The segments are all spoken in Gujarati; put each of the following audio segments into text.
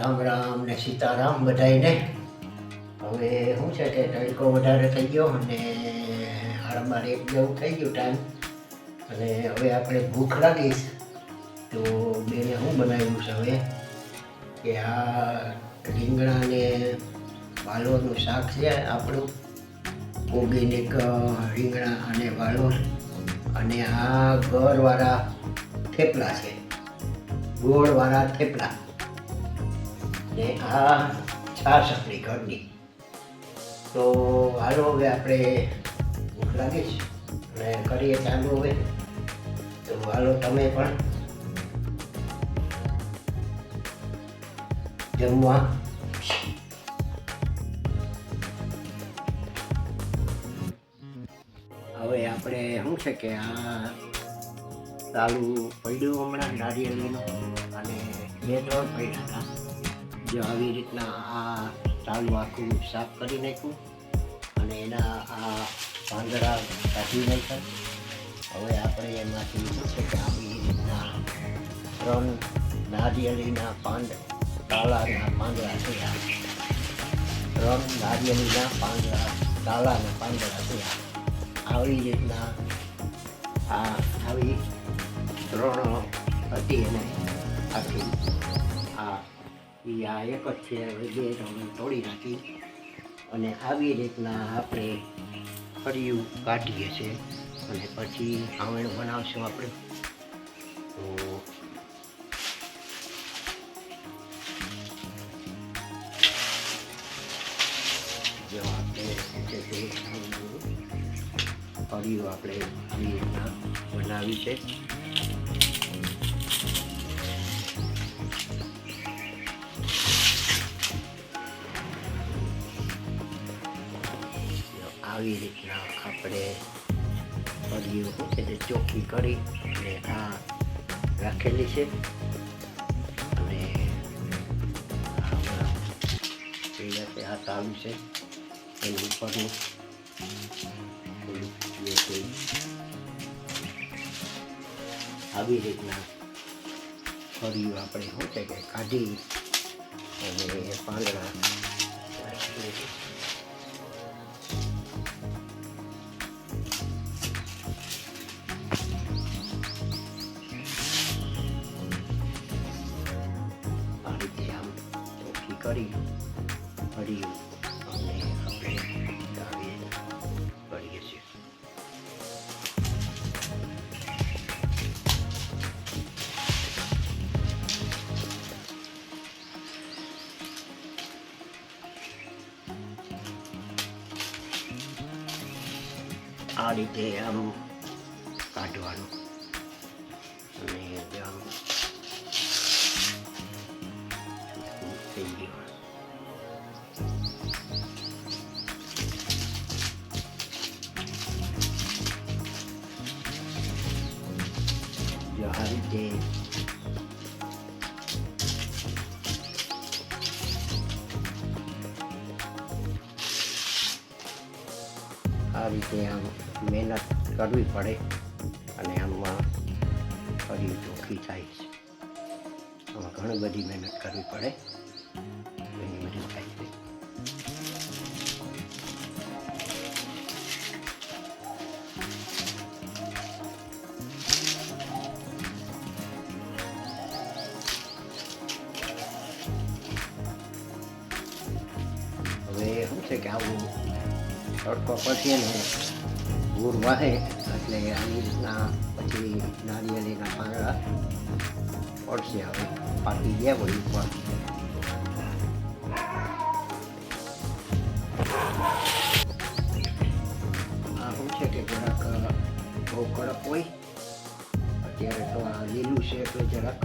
રામ રામ ને સીતારામ બધાયને. હવે શું છે કે તડકો વધારે થઈ ગયો અને 12:30 જેવું થઈ ગયું ટાઈમ, અને હવે આપણે ભૂખ લાગી તો બેને શું બનાવ્યું છે હવે કે આ રીંગણા ને વાલોરનું શાક છે આપણું ઓર્ગેનિક રીંગણા અને વાલોર, અને આ ગળવાળા થેપલા છે, ગોળવાળા થેપલા, ને આ છાશ આપણી ઘરની. તો હાલો હવે આપણે ભૂખ લાગી છે અને કરીએ ચાલુ હવે. તો હાલો તમે પણ જમવા. હવે આપણે શું છે કે આ ચાલુ પડ્યું હમણાં નારિયેળીનું, અને 2-3 પડ્યા હતા. જો આવી રીતના આ ચાલુ આખું સાફ કરી નાખ્યું અને એના આ પાંદડા કાઢી નાખ્યા. હવે આપણે એમાંથી શું છે કે આવી રીતના 3 નારિયેળીના તાલાના પાંદડા છે. 3 નારિયેળીના તાલાના પાંદડા છે. આવી રીતના આવી 3 હતી, અને આખી આ એક જ છે. હવે 2 તોડી નાખી અને આવી રીતના આપણે ફરિયું કાઢીએ છીએ, અને પછી ખાવણ બનાવશું આપણે. તો જો આપણે ફરિયું આપણે આવી રીતના બનાવી છે. આવી રીતના આપણે ફરિયું છે તે ચોખ્ખી કરી અને આ રાખેલી છે. અને આ ચાલુ છે એની ઉપરનું આવી રીતના ફરિયું આપણે શું છે કે કાઢી અને પાંદડા કરી ફરિયું અને આપણે કરીએ છીએ. આ રીતે આમ કાઢવાનું, અને આમ થઈ ગયું. આ રીતે આમ મહેનત કરવી પડે, અને આમાં ફરી ચોખ્ખી થાય છે. આમાં ઘણી બધી મહેનત કરવી પડે, ઘણી બધી થાય છે. હવે શું છે કે આવું તડકો પછી ને ભૂર વાહે એટલે આવી રીતના પછી નારિયેળીના પાંદડા પડશે. હવે પાકી ગયા હોય ઉપર. આ શું છે કે જરાક બહુ કડક હોય અત્યારે, તો આ લીલું છે એટલે જરાક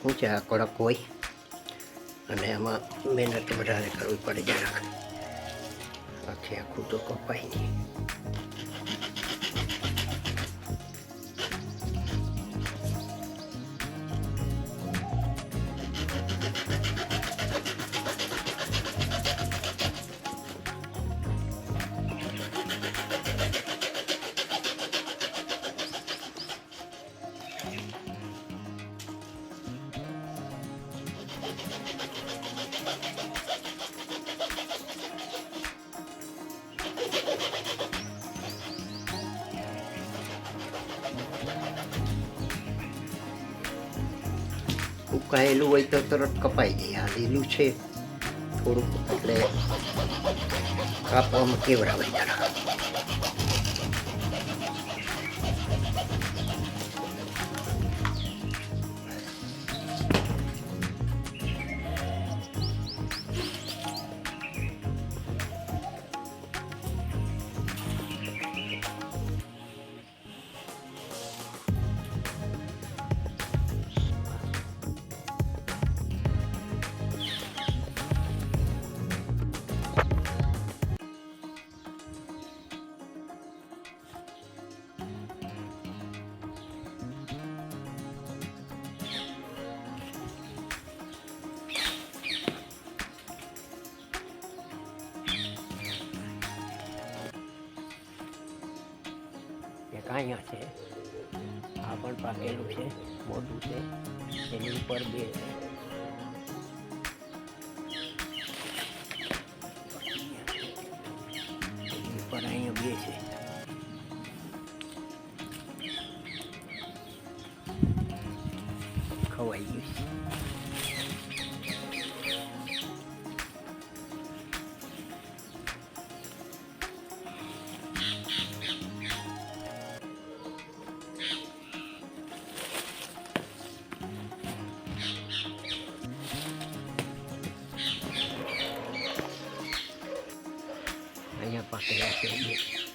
શું છે આ કડક હોય, અને આમાં મહેનત વધારે કરવી પડે જરાક. આખે આખું તો કપાય નહીં. સુકાયેલું હોય તો તરત કપાઈ જાય. આ લીલું છે થોડુંક એટલે કાપવામાં કેવડાવે જરા. એક અહીંયા છે, આ પણ પાકેલું છે, મોટું છે, એની ઉપર બે છે. એની ઉપર અહીંયા બે છે. ખવાઈ ગયું છે. અહીંયા પાકેલા છે બે.